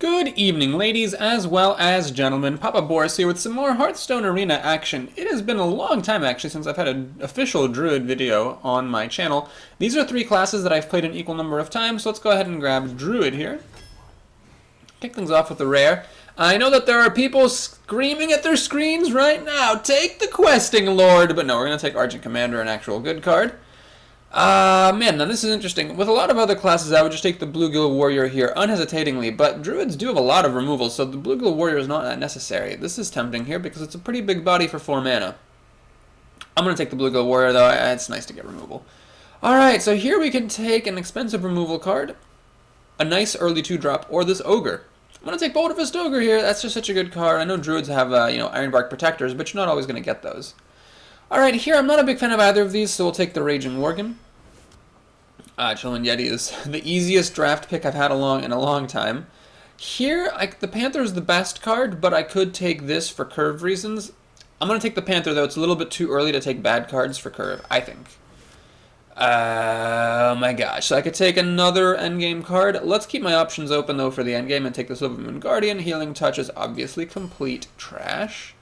Good evening, ladies as well as gentlemen. Papa Boris here with some more Hearthstone Arena action. It has been a long time, actually, since I've had an official Druid video on my channel. These are three classes that I've played an equal number of times, so let's go ahead and grab Druid here. Kick things off with the rare. I know that there are people screaming at their screens right now, take the Questing Lord! But no, we're going to take Argent Commander, an actual good card. Man, now this is interesting. With a lot of other classes, I would just take the Bluegill Warrior here unhesitatingly, but Druids do have a lot of removals, so the Bluegill Warrior is not that necessary. This is tempting here because it's a pretty big body for 4 mana. I'm going to take the Bluegill Warrior, though. It's nice to get removal. Alright, so here we can take an expensive removal card, a nice early 2-drop, or this Ogre. I'm going to take Boulderfist Ogre here. That's just such a good card. I know Druids have, Ironbark Protectors, but you're not always going to get those. Alright, here I'm not a big fan of either of these, so we'll take the Raging Worgen. Chillin' Yeti is the easiest draft pick I've had in a long time. Here, the Panther is the best card, but I could take this for curve reasons. I'm going to take the Panther, though. It's a little bit too early to take bad cards for curve, I think. Oh my gosh. So I could take another endgame card. Let's keep my options open, though, for the endgame and take the Silvermoon Guardian. Healing Touch is obviously complete trash.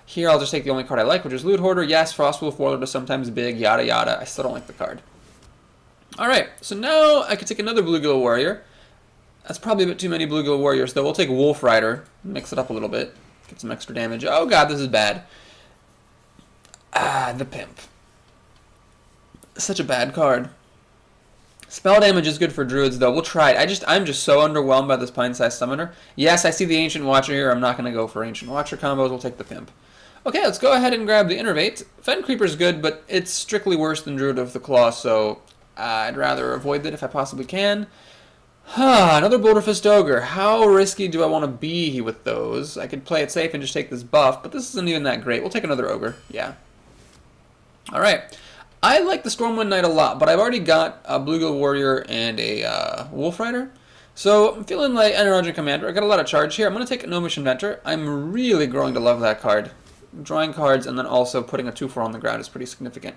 Here, I'll just take the only card I like, which is Loot Hoarder. Yes, Frostwolf Warlord is sometimes big, yada yada. I still don't like the card. Alright, so now I could take another Bluegill Warrior. That's probably a bit too many Bluegill Warriors, though. We'll take Wolf Rider, mix it up a little bit, get some extra damage. Oh god, this is bad. The Pimp. Such a bad card. Spell damage is good for Druids, though. We'll try it. I'm just so underwhelmed by this Pine-Sized Summoner. Yes, I see the Ancient Watcher here. I'm not going to go for Ancient Watcher combos. We'll take the Pimp. Okay, let's go ahead and grab the Innervate. Fen Creeper's good, but it's strictly worse than Druid of the Claw, so I'd rather avoid that if I possibly can. Another Boulderfist Ogre. How risky do I want to be with those? I could play it safe and just take this buff, but this isn't even that great. We'll take another Ogre. Yeah. Alright. I like the Stormwind Knight a lot, but I've already got a Bluegill Warrior and a Wolf Rider. So I'm feeling like an Argent Commander. I got a lot of charge here. I'm going to take a Gnomish Inventor. I'm really growing to love that card. Drawing cards and then also putting a 2/4 on the ground is pretty significant.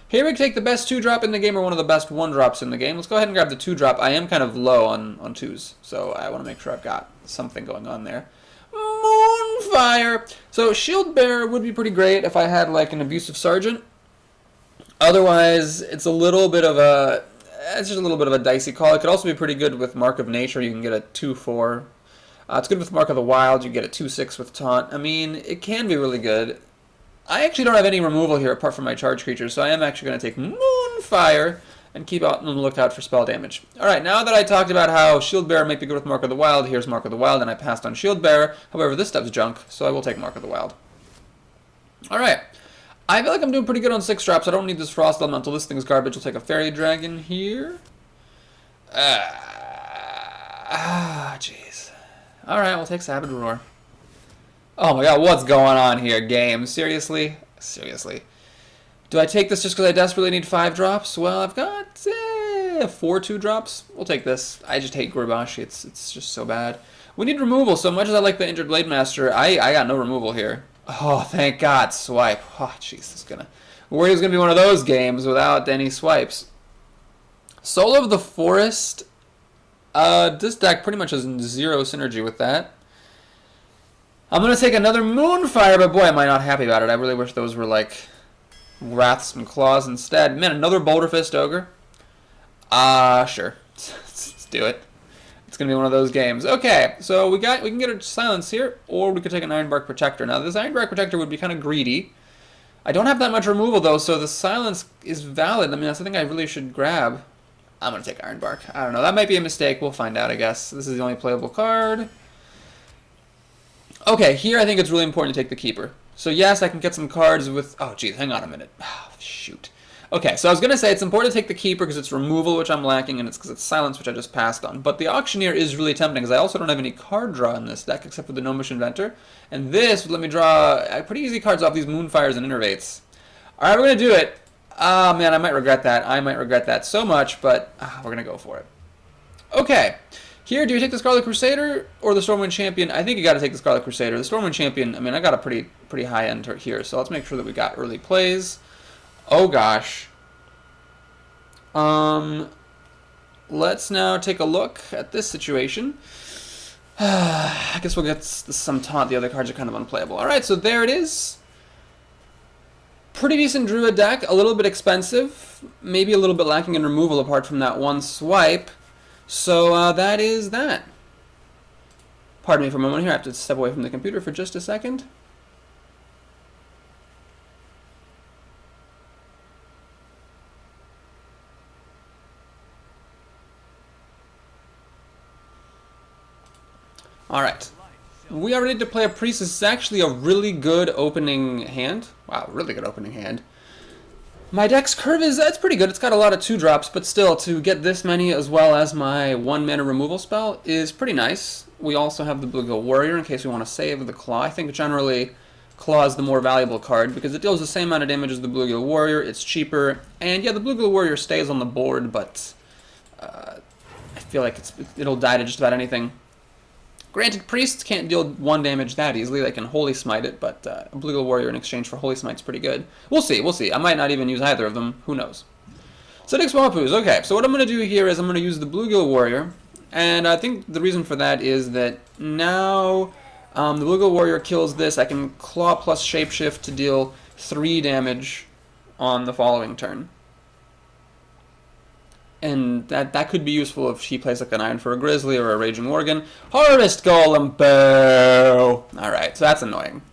Here we can take the best 2-drop in the game or one of the best 1-drops in the game. Let's go ahead and grab the 2-drop. I am kind of low on 2s, so I want to make sure I've got something going on there. MOONfire! So Shield Bearer would be pretty great if I had like an Abusive Sergeant. Otherwise, it's a little bit of a... It's just a little bit of a dicey call. It could also be pretty good with Mark of Nature. You can get a 2/4. It's good with Mark of the Wild. You get a 2/6 with Taunt. I mean, it can be really good. I actually don't have any removal here apart from my charge creatures, so I am actually going to take MOONfire and keep out on the lookout for spell damage. Alright, now that I talked about how Shield Bearer might be good with Mark of the Wild, here's Mark of the Wild, and I passed on Shield Bearer. However, this stuff's junk, so I will take Mark of the Wild. Alright. I feel like I'm doing pretty good on 6-drops. I don't need this Frost Elemental. This thing's garbage. We'll take a Fairy Dragon here. Jeez. Alright, we'll take Savage Roar. Oh my god, what's going on here, game? Seriously? Seriously. Do I take this just because I desperately need 5 drops? Well, I've got 4 2-drops. We'll take this. I just hate Guribashi. It's just so bad. We need removal. So much as I like the Injured Blade Master, I got no removal here. Oh, thank God. Swipe. Oh, jeez, this is gonna... Worried it's gonna be one of those games without any swipes. Soul of the Forest. This deck pretty much has 0 synergy with that. I'm going to take another Moonfire, but boy, am I not happy about it. I really wish those were like Wraths and Claws instead. Man, another Boulderfist Ogre. Sure. Let's do it. It's going to be one of those games. Okay, so we can get a Silence here, or we could take an Ironbark Protector. Now, this Ironbark Protector would be kind of greedy. I don't have that much removal, though, so the Silence is valid. I mean, that's the thing I really should grab. I'm going to take Ironbark. I don't know. That might be a mistake. We'll find out, I guess. This is the only playable card. Okay, here I think it's really important to take the Keeper. So yes, I can get some cards with... Oh, geez, hang on a minute. Oh, shoot. Okay, so I was going to say it's important to take the Keeper because it's removal, which I'm lacking, and it's because it's Silence, which I just passed on. But the Auctioneer is really tempting because I also don't have any card draw in this deck except for the Gnomish Inventor. And this would let me draw pretty easy cards off these Moonfires and Innervates. Alright, we're going to do it. Ah, man, I might regret that. I might regret that so much, but we're going to go for it. Okay. Here, do you take the Scarlet Crusader or the Stormwind Champion? I think you got to take the Scarlet Crusader. The Stormwind Champion, I mean, I got a pretty high end here, so let's make sure that we got early plays. Oh gosh. Let's now take a look at this situation. I guess we'll get some taunt. The other cards are kind of unplayable. Alright, so there it is. Pretty decent Druid deck. A little bit expensive. Maybe a little bit lacking in removal apart from that one swipe. So that is that. Pardon me for a moment here. I have to step away from the computer for just a second. Alright. We are ready to play a priest. This is actually a really good opening hand. Wow, really good opening hand. My deck's curve is, that's pretty good. It's got a lot of 2-drops, but still, to get this many as well as my 1-mana removal spell is pretty nice. We also have the Bluegill Warrior in case we want to save the Claw. I think generally Claw is the more valuable card because it deals the same amount of damage as the Bluegill Warrior. It's cheaper, and yeah, the Bluegill Warrior stays on the board, but I feel like it'll die to just about anything. Granted, priests can't deal 1 damage that easily. They can Holy Smite it, but a Bluegill Warrior in exchange for Holy Smite's pretty good. We'll see, we'll see. I might not even use either of them. Who knows? Sitting Swampus. Okay, so what I'm going to do here is I'm going to use the Bluegill Warrior, and I think the reason for that is that now the Bluegill Warrior kills this. I can Claw plus Shapeshift to deal 3 damage on the following turn. And that could be useful if he plays like an Iron for a Grizzly or a Raging Worgen. Harvest Golem, boo! Alright, so that's annoying.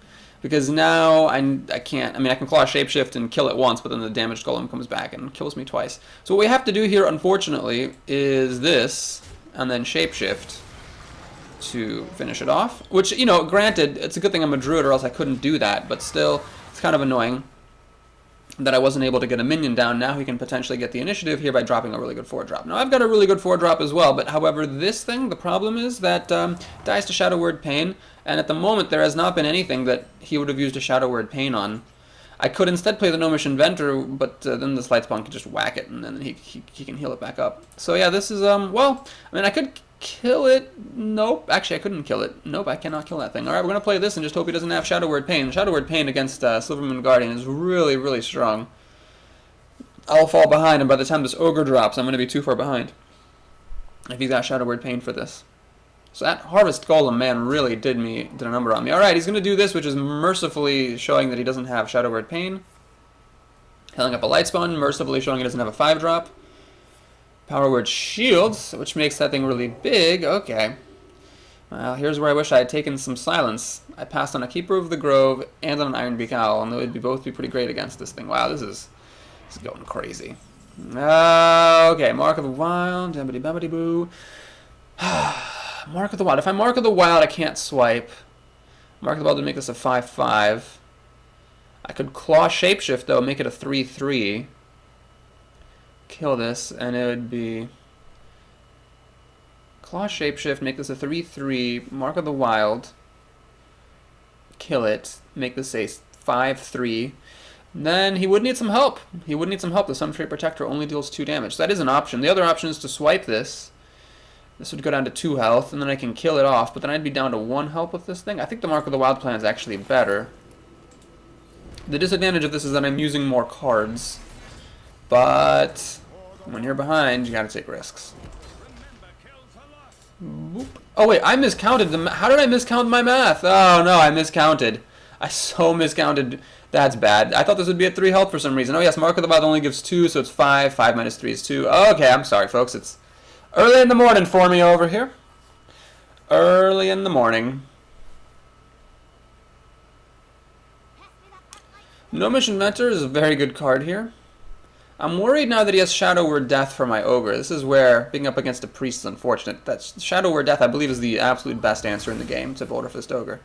Because now I can't, I mean I can Claw Shapeshift and kill it once, but then the damaged Golem comes back and kills me twice. So what we have to do here, unfortunately, is this, and then Shapeshift to finish it off. Which, you know, granted, it's a good thing I'm a Druid or else I couldn't do that, but still, it's kind of annoying that I wasn't able to get a minion down. Now he can potentially get the initiative here by dropping a really good 4-drop. Now I've got a really good 4-drop as well, but however this thing, the problem is that dies to Shadow Word Pain, and at the moment there has not been anything that he would have used a Shadow Word Pain on. I could instead play the Gnomish Inventor, but then this Lightspawn could just whack it, and then he can heal it back up. So yeah, this is, well, I mean I could kill it. Nope, actually I couldn't kill it. Nope, I cannot kill that thing. Alright, we're going to play this and just hope he doesn't have Shadow Word Pain. Shadow Word Pain against Silvermoon Guardian is really, really strong. I'll fall behind, and by the time this Ogre drops, I'm going to be too far behind if he's got Shadow Word Pain for this. So that Harvest Golem, man, really did a number on me. Alright, he's going to do this, which is mercifully showing that he doesn't have Shadow Word Pain. Healing up a Lightspawn, mercifully showing he doesn't have a 5-drop. Power Word Shields, which makes that thing really big. Okay. Well, here's where I wish I had taken some silence. I passed on a Keeper of the Grove and on an Ironbeak Owl, and they would both be pretty great against this thing. Wow, this is going crazy. Okay, Mark of the Wild, Debbity-Bebbity-Boo. Mark of the Wild. If I Mark of the Wild, I can't swipe. Mark of the Wild would make this a 5-5. I could Claw Shapeshift, though, make it a 3-3. Kill this, and it would be Claw Shapeshift, make this a 3-3, Mark of the Wild, kill it, make this a 5-3. Then he would need some help. He would need some help. The Sunfree Protector only deals 2 damage. So that is an option. The other option is to swipe this. This would go down to 2 health, and then I can kill it off, but then I'd be down to 1 health with this thing. I think the Mark of the Wild plan is actually better. The disadvantage of this is that I'm using more cards, but when you're behind, you gotta take risks. Boop. Oh wait, I miscounted them. How did I miscount my math? Oh no, I miscounted. I so miscounted. That's bad. I thought this would be at 3 health for some reason. Oh yes, Mark of the Wild only gives 2, so it's 5. 5 minus 3 is 2. Okay, I'm sorry folks. It's early in the morning for me over here. Early in the morning. Gnomish Inventor is a very good card here. I'm worried now that he has Shadow Word Death for my Ogre. This is where being up against a Priest is unfortunate. That's Shadow Word Death, I believe, is the absolute best answer in the game to Boulder Fist Ogre.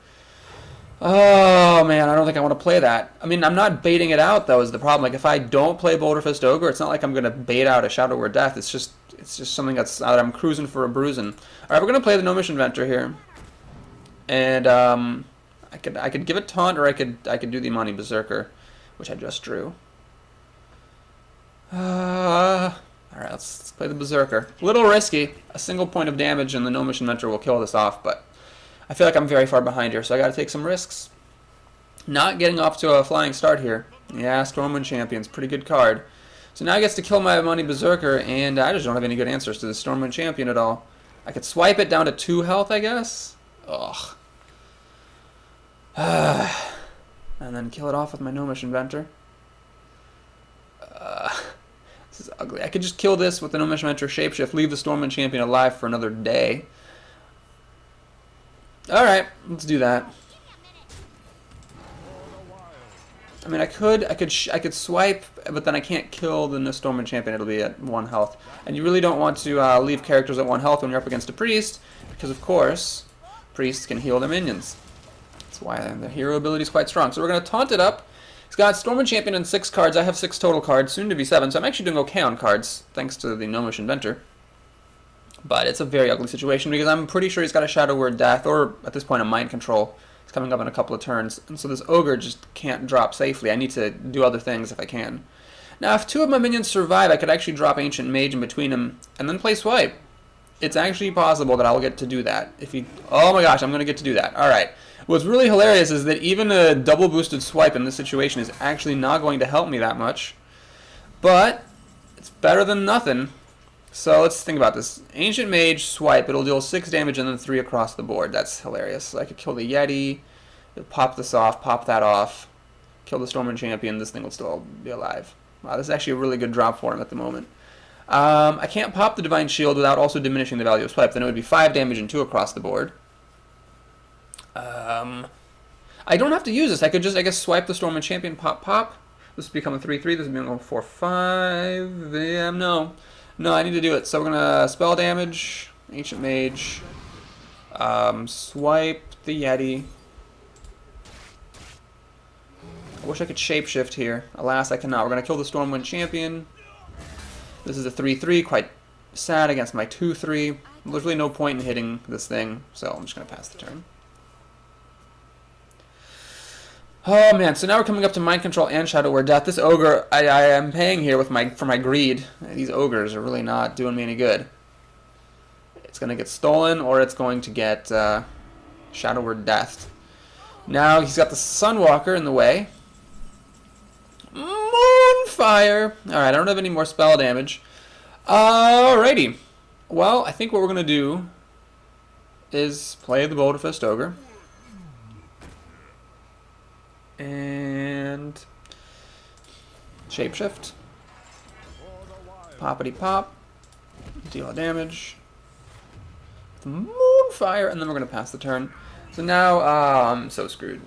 Oh, man, I don't think I want to play that. I mean, I'm not baiting it out, though, is the problem. Like, if I don't play Boulder Fist Ogre, it's not like I'm going to bait out a Shadow Word Death. It's just something that I'm cruising for a bruising. All right, we're going to play the Gnomish Inventor here. And I could give it Taunt, or I could do the Imani Berserker, which I just drew. Alright, let's play the Berserker. A little risky. A single point of damage and the Gnomish Inventor will kill this off, but I feel like I'm very far behind here, so I gotta take some risks. Not getting off to a flying start here. Yeah, Stormwind Champion's pretty good card. So now he gets to kill my Imani Berserker, and I just don't have any good answers to the Stormwind Champion at all. I could swipe it down to 2 health, I guess. Ugh. And then kill it off with my Gnomish Inventor. This is ugly. I could just kill this with the Gnomish Inventor, Shapeshift, leave the Stormwind Champion alive for another day. Alright, let's do that. I mean, I could swipe, but then I can't kill the Stormwind Champion. It'll be at 1 health. And you really don't want to leave characters at 1 health when you're up against a priest, because of course, priests can heal their minions. That's why the hero ability is quite strong. So we're going to taunt it up. He's got Stormwind Champion and 6 cards. I have 6 total cards, soon to be 7, so I'm actually doing okay on cards, thanks to the Gnomish Inventor. But it's a very ugly situation, because I'm pretty sure he's got a Shadow Word Death, or at this point a Mind Control. It's coming up in a couple of turns, and so this Ogre just can't drop safely. I need to do other things if I can. Now, if 2 of my minions survive, I could actually drop Ancient Mage in between them, and then play Swipe. It's actually possible that I'll get to do that. Oh my gosh, I'm going to get to do that. Alright. What's really hilarious is that even a double boosted Swipe in this situation is actually not going to help me that much. But, it's better than nothing. So let's think about this. Ancient Mage, Swipe, it'll deal 6 damage and then 3 across the board. That's hilarious. So I could kill the Yeti, pop this off, pop that off, kill the Stormwind Champion, this thing will still be alive. Wow, this is actually a really good drop for him at the moment. I can't pop the Divine Shield without also diminishing the value of Swipe, then it would be 5 damage and 2 across the board. I don't have to use this. I could just, I guess, swipe the Stormwind Champion, pop, pop. This would become a 3-3. This would be a 4-5. Yeah, no. No, I need to do it. So we're going to spell damage, Ancient Mage, swipe the Yeti. I wish I could shapeshift here. Alas, I cannot. We're going to kill the Stormwind Champion. This is a 3-3, quite sad against my 2-3. There's really no point in hitting this thing, so I'm just going to pass the turn. Oh man, so now we're coming up to Mind Control and Shadow Word Death. This Ogre, I am paying here with for my greed. These Ogres are really not doing me any good. It's going to get stolen, or it's going to get Shadow Word Death. Now he's got the Sunwalker in the way. MOONfire! Alright, I don't have any more spell damage. Alrighty. Well, I think what we're going to do is play the Boulder Fist Ogre. And shapeshift, poppity pop, deal damage, MOONfire, and then we're gonna pass the turn. So now I'm so screwed.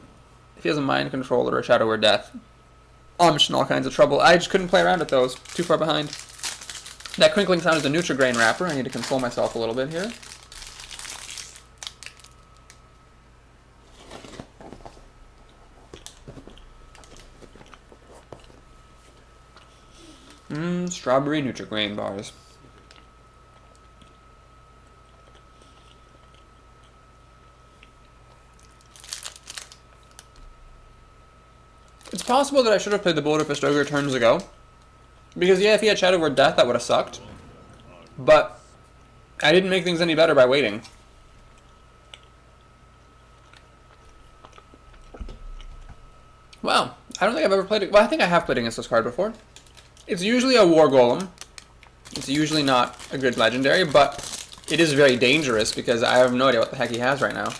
If he has a Mind Control or a Shadow Word Death, I'm just in all kinds of trouble. I just couldn't play around with those. Too far behind. That crinkling sound is a Nutrigrain wrapper. I need to console myself a little bit here. Strawberry Nutrigrain bars. It's possible that I should have played the Boulder Fist Ogre turns ago. Because, yeah, if he had Shadow Word Death, that would have sucked. But I didn't make things any better by waiting. Wow. I don't think I've ever played it. Well, I think I have played against this card before. It's usually a War Golem. It's usually not a good legendary, but it is very dangerous because I have no idea what the heck he has right now.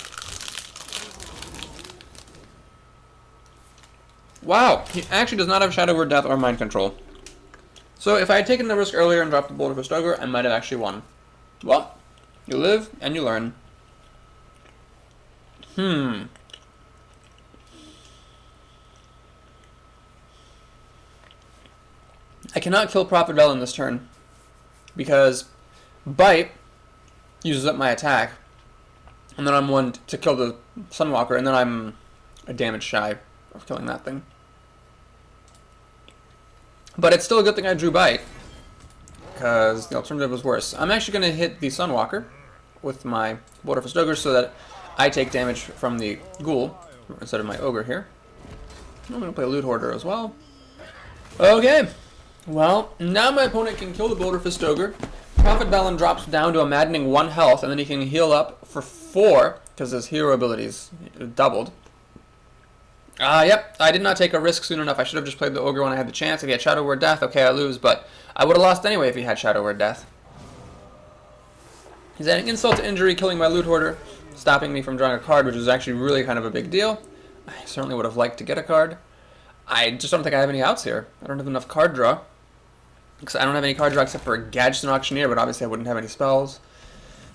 Wow, he actually does not have Shadow Word Death or Mind Control. So if I had taken the risk earlier and dropped the Boulder Fist Ogre, I might have actually won. Well, you live and you learn. I cannot kill Prophet Velen this turn because Bite uses up my attack, and then I'm one to kill the Sunwalker, and then I'm a damage shy of killing that thing. But it's still a good thing I drew Bite, because the alternative was worse. I'm actually going to hit the Sunwalker with my Boulder Fist Ogre so that I take damage from the Ghoul instead of my Ogre here. I'm going to play Loot Hoarder as well. Okay. Well, now my opponent can kill the Boulder Fist Ogre. Prophet Velen drops down to a maddening 1 health, and then he can heal up for 4, because his hero abilities doubled. Yep, I did not take a risk soon enough. I should have just played the Ogre when I had the chance. If he had Shadow Word Death, okay, I lose, but I would have lost anyway if he had Shadow Word Death. He's adding insult to injury, killing my Loot Hoarder. stopping me from drawing a card, which was actually really kind of a big deal. I certainly would have liked to get a card. I just don't think I have any outs here. I don't have enough card draw. Because I don't have any card draw except for a Gadget and Auctioneer, but obviously I wouldn't have any spells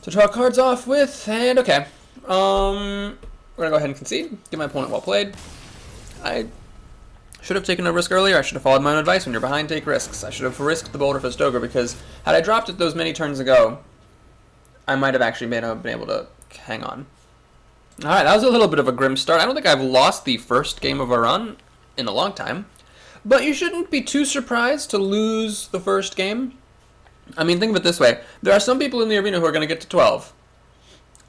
to draw cards off with. And okay. We're going to go ahead and concede. Give my opponent well played. I should have taken a risk earlier. I should have followed my own advice. When you're behind, take risks. I should have risked the Boulder Fist Ogre, because had I dropped it those many turns ago, I might have actually been able to hang on. Alright, that was a little bit of a grim start. I don't think I've lost the first game of a run in a long time. But you shouldn't be too surprised to lose the first game. I mean, think of it this way. There are some people in the arena who are going to get to 12.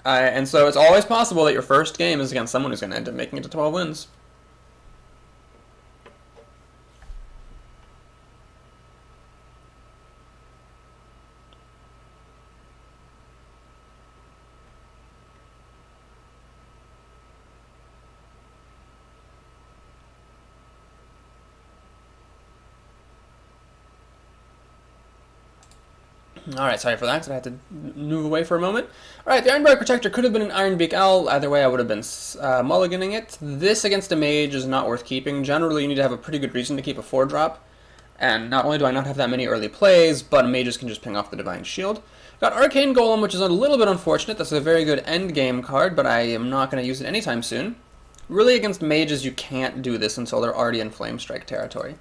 And so it's always possible that your first game is against someone who's going to end up making it to 12 wins. Alright, sorry for that, because I had to move away for a moment. Alright, the Ironbark Protector could have been an Ironbeak Owl. Either way, I would have been mulliganing it. This against a mage is not worth keeping. Generally, you need to have a pretty good reason to keep a 4-drop. And not only do I not have that many early plays, but mages can just ping off the Divine Shield. Got Arcane Golem, which is a little bit unfortunate. That's a very good endgame card, but I am not going to use it anytime soon. Really, against mages, you can't do this until they're already in Flame Strike territory.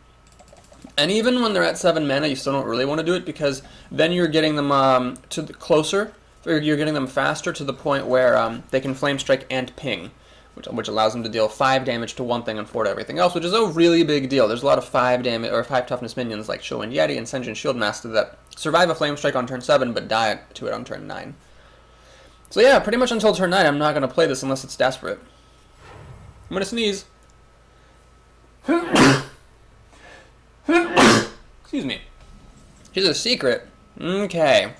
And even when they're at 7 mana, you still don't really want to do it, because then you're getting them closer, or you're getting them faster to the point where they can Flame Strike and ping, which allows them to deal 5 damage to one thing and 4 to everything else, which is a really big deal. There's a lot of 5 damage or 5 toughness minions like Show and Yeti and Senjin Shieldmaster that survive a Flame Strike on turn 7 but die to it on turn 9. So yeah, pretty much until turn 9, I'm not going to play this unless it's desperate. I'm going to sneeze. Excuse me. Here's a secret. Okay.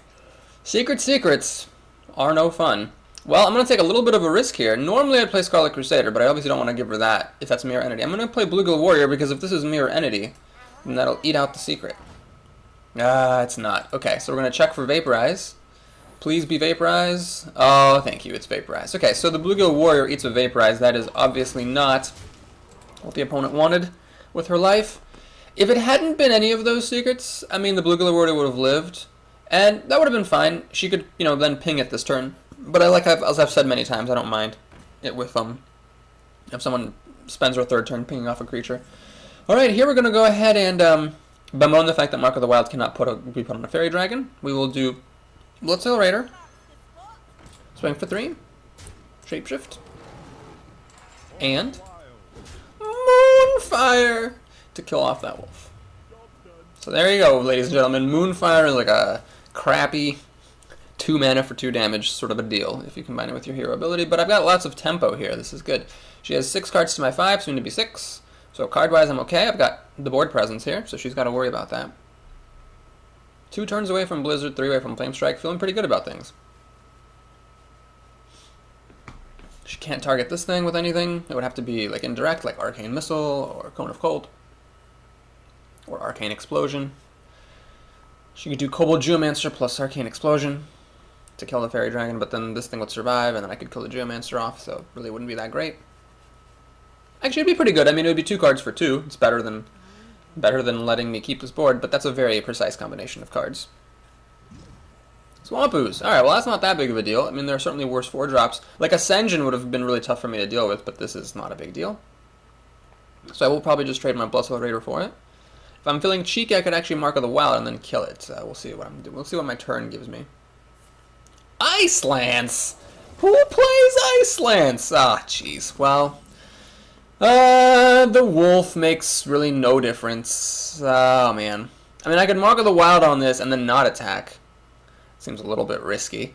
Secrets are no fun. Well, I'm going to take a little bit of a risk here. Normally I'd play Scarlet Crusader, but I obviously don't want to give her that if that's Mirror Entity. I'm going to play Bluegill Warrior, because if this is Mirror Entity, then that'll eat out the secret. It's not. Okay, so we're going to check for Vaporize. Please be Vaporize. Oh, thank you, it's Vaporize. Okay, so the Bluegill Warrior eats a Vaporize. That is obviously not what the opponent wanted with her life. If it hadn't been any of those secrets, I mean, the Bluegill Warrior would have lived, and that would have been fine. She could, then ping it this turn. But as I've said many times, I don't mind it with if someone spends their 3rd turn pinging off a creature. All right, here we're going to go ahead and bemoan the fact that Mark of the Wild cannot be put on a Fairy Dragon. We will do Blitzsail Raider, swing for 3, Shapeshift, and Moonfire to kill off that wolf. So there you go, ladies and gentlemen. Moonfire is like a crappy 2 mana for 2 damage sort of a deal if you combine it with your hero ability. But I've got lots of tempo here. This is good. She has 6 cards to my 5, soon to be 6. So card-wise, I'm okay. I've got the board presence here, so she's got to worry about that. 2 turns away from Blizzard, 3 away from Flame Strike. Feeling pretty good about things. She can't target this thing with anything. It would have to be like indirect, like Arcane Missile or Cone of Cold. Or Arcane Explosion. She could do Kobold Geomancer plus Arcane Explosion to kill the Fairy Dragon, but then this thing would survive, and then I could kill the Geomancer off, so it really wouldn't be that great. Actually, it'd be pretty good. I mean, it would be 2 cards for 2. It's better than letting me keep this board, but that's a very precise combination of cards. Swamp Ooze. Alright, well, that's not that big of a deal. I mean, there are certainly worse 4-drops. Like, Ascension would have been really tough for me to deal with, but this is not a big deal. So I will probably just trade my Bloodsoul Raider for it. If I'm feeling cheeky, I could actually Mark of the Wild and then kill it. We'll see what I'm doing. We'll see what my turn gives me. Ice Lance! Who plays Ice Lance? Ah, jeez. Well, the wolf makes really no difference. Oh, man. I mean, I could Mark of the Wild on this and then not attack. Seems a little bit risky.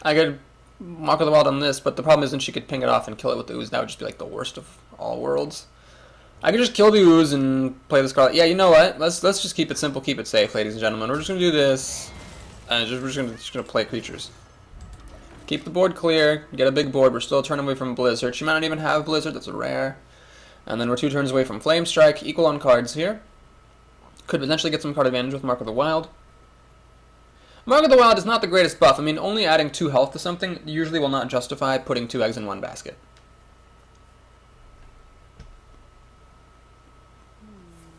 I could Mark of the Wild on this, but the problem isn't she could ping it off and kill it with the ooze. That would just be like the worst of all worlds. I could just kill the ooze and play the Scarlet. Yeah, you know what? Let's just keep it simple, keep it safe, ladies and gentlemen. We're just gonna do this, and we're just gonna play creatures. Keep the board clear. Get a big board. We're still a turn away from Blizzard. She might not even have Blizzard. That's a rare. And then we're 2 turns away from Flame Strike. Equal on cards here. Could potentially get some card advantage with Mark of the Wild. Mark of the Wild is not the greatest buff. I mean, only adding 2 health to something usually will not justify putting 2 eggs in one basket.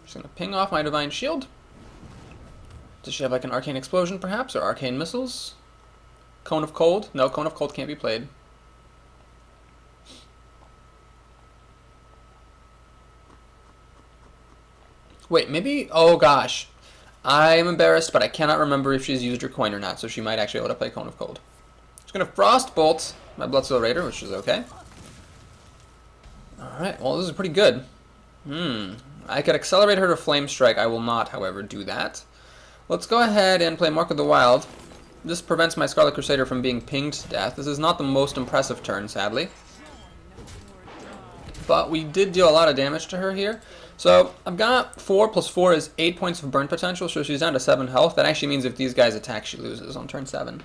Just gonna ping off my Divine Shield. Does she have like an Arcane Explosion perhaps, or Arcane Missiles? Cone of Cold? No, Cone of Cold can't be played. Wait, maybe... Oh gosh. I am embarrassed, but I cannot remember if she's used her coin or not, so she might actually be able to play Cone of Cold. Just gonna Frostbolt my Bloodsteel Raider, which is okay. Alright, well this is pretty good. I could accelerate her to Flame Strike. I will not, however, do that. Let's go ahead and play Mark of the Wild. This prevents my Scarlet Crusader from being pinged to death. This is not the most impressive turn, sadly. But we did deal a lot of damage to her here. So I've got 4 plus 4 is 8 points of burn potential, so she's down to 7 health. That actually means if these guys attack, she loses on turn 7.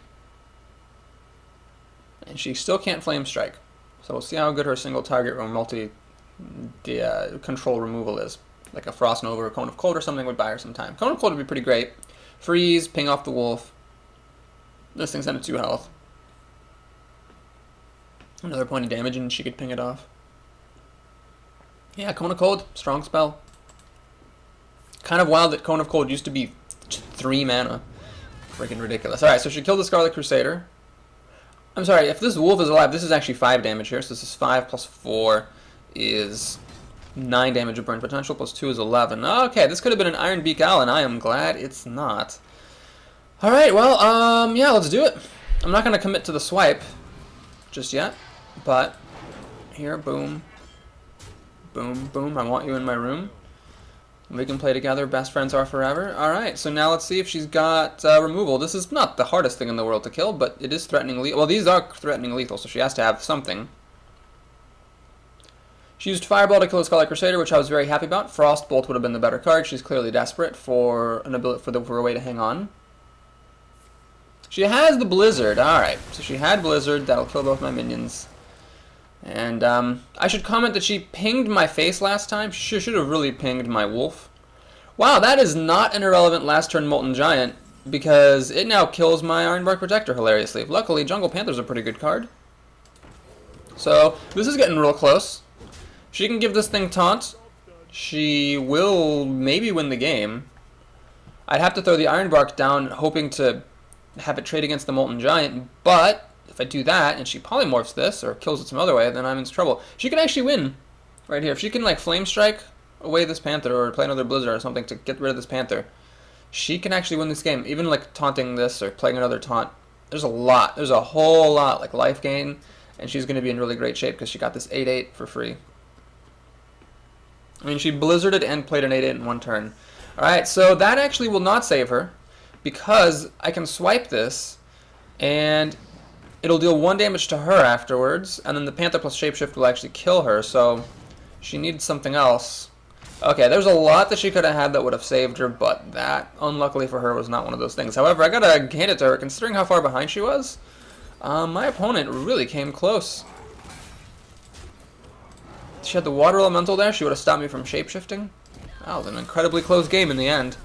And she still can't Flame Strike. So we'll see how good her single target or multi-control removal is. Like a Frost Nova or Cone of Cold or something would buy her some time. Cone of Cold would be pretty great. Freeze, ping off the wolf. This thing's down to 2 health. Another point of damage and she could ping it off. Yeah, Cone of Cold, strong spell. Kind of wild that Cone of Cold used to be 3 mana. Freaking ridiculous. Alright, so she killed the Scarlet Crusader. I'm sorry, if this wolf is alive, this is actually 5 damage here. So this is 5 plus 4 is 9 damage of burn potential, plus 2 is 11. Okay, this could have been an Iron Beak Owl, and I am glad it's not. Alright, well, yeah, let's do it. I'm not going to commit to the swipe just yet, but here, boom. Boom, boom, I want you in my room. We can play together, best friends are forever. Alright, so now let's see if she's got removal. This is not the hardest thing in the world to kill, but it is threatening lethal. Well, these are threatening lethal, so she has to have something. She used Fireball to kill the Scarlet Crusader, which I was very happy about. Frostbolt would have been the better card. She's clearly desperate for an ability for a way to hang on. She has the Blizzard. Alright, so she had Blizzard. That'll kill both my minions. And I should comment that she pinged my face last time. She should have really pinged my wolf. Wow, that is not an irrelevant last turn Molten Giant, because it now kills my Ironbark Protector hilariously. Luckily, Jungle Panther's a pretty good card. So, this is getting real close. She can give this thing taunt. She will maybe win the game. I'd have to throw the Ironbark down, hoping to have it trade against the Molten Giant, but if I do that and she polymorphs this or kills it some other way, then I'm in trouble. She can actually win right here. If she can like Flame Strike away this Panther or play another Blizzard or something to get rid of this Panther, she can actually win this game. Even like taunting this or playing another taunt. There's a lot. There's a whole lot like life gain, and she's going to be in really great shape because she got this 8/8 for free. I mean, she Blizzarded and played an 8/8 in one turn. Alright, so that actually will not save her because I can swipe this and it'll deal 1 damage to her afterwards, and then the Panther plus Shapeshift will actually kill her, so she needs something else. Okay, there's a lot that she could have had that would have saved her, but that, unluckily for her, was not one of those things. However, I gotta hand it to her, considering how far behind she was. My opponent really came close. She had the Water Elemental there, she would have stopped me from shapeshifting. That was an incredibly close game in the end.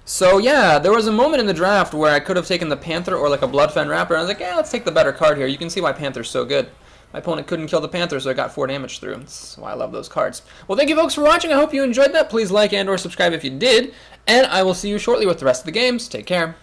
So yeah, there was a moment in the draft where I could have taken the Panther or like a Bloodfen Rapper, and I was like, yeah, let's take the better card here. You can see why Panther's so good. My opponent couldn't kill the Panther, so I got 4 damage through. That's why I love those cards. Well, thank you folks for watching. I hope you enjoyed that. Please like and or subscribe if you did, and I will see you shortly with the rest of the games. Take care.